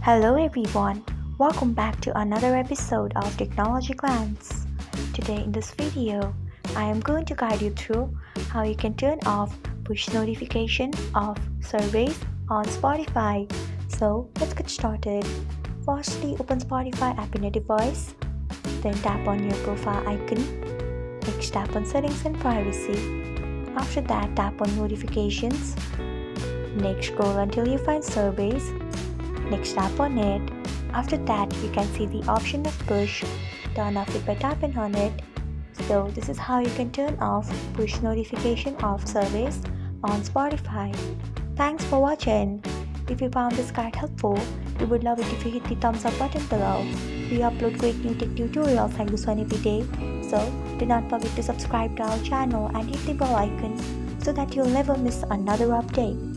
Hello everyone, welcome back to another episode of Technologyglance. Today in this video, I am going to guide you through how you can turn off push notification of surveys on Spotify. So let's get started. Firstly, open Spotify app in your device, then tap on your profile icon. Next, tap on settings and privacy. After that, tap on notifications. Next, scroll until you find surveys. Next, tap on it. After that, you can see the option of push. Turn off it by tapping on it. So this is how you can turn off push notification of surveys on Spotify. Thanks for watching. If you found this guide helpful, we would love it if you hit the thumbs up button below. We upload great new tech tutorials like this one every day. So do not forget to subscribe to our channel and hit the bell icon so that you'll never miss another update.